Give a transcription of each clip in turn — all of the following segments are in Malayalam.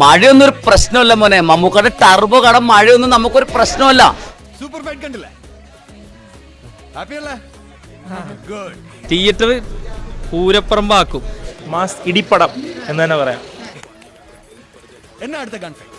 മഴയൊന്നും ഒരു പ്രശ്നമല്ല മോനെ. മമ്മൂക്കയുടെ ടർബോ കടം മഴയൊന്നും നമുക്കൊരു പ്രശ്നമല്ല. സൂപ്പർ ഫൈറ്റ് കണ്ടില്ലേ? ഹാപ്പിയല്ലേ? ഗുഡ്. തിയേറ്റർ പൂരപ്പറമ്പാക്കും. മാസ് ഇടിപ്പടം എന്ന് തന്നെ പറയാം. എന്നാ അടുത്ത ഗൺ ഫൈറ്റ്?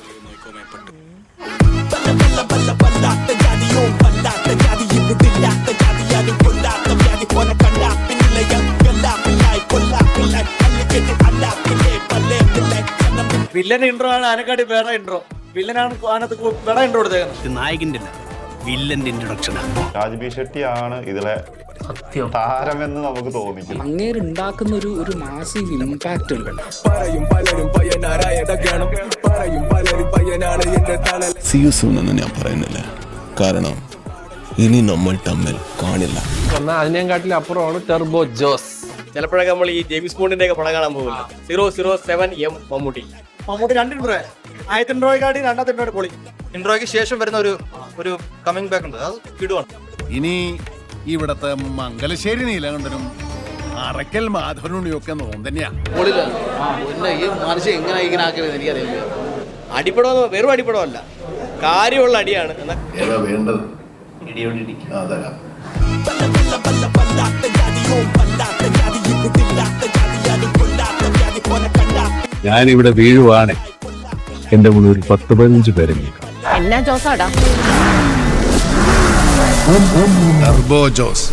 വില്ലന്റെ ഇൻട്രോ ആണ് ആനക്കാട്ടി വേറെ ഇൻട്രോ. വില്ലനാണ് ആനത്ത് വേറെ ഇൻട്രോ കൊടുത്തേക്കുന്നത്. നായകന്റെ വില്ലന്റെ ഇൻട്രൊഡക്ഷൻ. രാജ്ബി ഷെട്ടിയാണ് ഇതിലെ താരമെന്ന് നമുക്ക് തോന്നിക്കും. അങ്ങേരുണ്ടാക്കുന്ന ഒരു മാസീവ് ഇമ്പാക്റ്റ് ഉണ്ട്. എന്ന് ഞാൻ പറയുന്നില്ല, കാരണം ഇനി നമ്മൾ തമ്മിൽ കാണില്ല. അതിനെക്കാട്ടിലും അപ്പുറമാണ് ടെർബോ ജോസ്. ചിലപ്പോഴൊക്കെ നമ്മൾ ഈ ജെയിംസ് ബോണ്ടിന്റെ ഒക്കെ പടം കാണാൻ പോകില്ല. 007 M മമ്മൂട്ടി 2 ഇൻട്രോ. ആദ്യത്തെ ഇൻട്രോയെക്കാട്ടി രണ്ടാമത്തെ ഇൻട്രോ പൊളി. ഇൻട്രോയ്ക്ക് ശേഷം വരുന്ന ഒരു കമ്മിങ് ബാക്ക് ഉണ്ട്, അത് കിടുവാണ്. ഇനി ഇവിടത്തെ മംഗലശ്ശേരി നീലകണ്ഠനും അറക്കൽ മാധവനുണ്ണിയും ഒക്കെ നോന്തന്നെയാ. ഈ മനുഷ്യൻ എങ്ങനെ ഇങ്ങനെ ആക്കരുത് എനിക്കറിയില്ല. അടിപ്പടം വെറും അടിപ്പടമല്ല, കാര്യമുള്ള അടിയാണ്. ഏതാ വേണ്ടത്? അതല്ല. ഞാനിവിടെ വീഴുവാണ്, എന്റെ മുന്നിൽ ഒരു 10-15 പേരെ എന്നാ ജോസാടാ ടർബോ ജോസ്.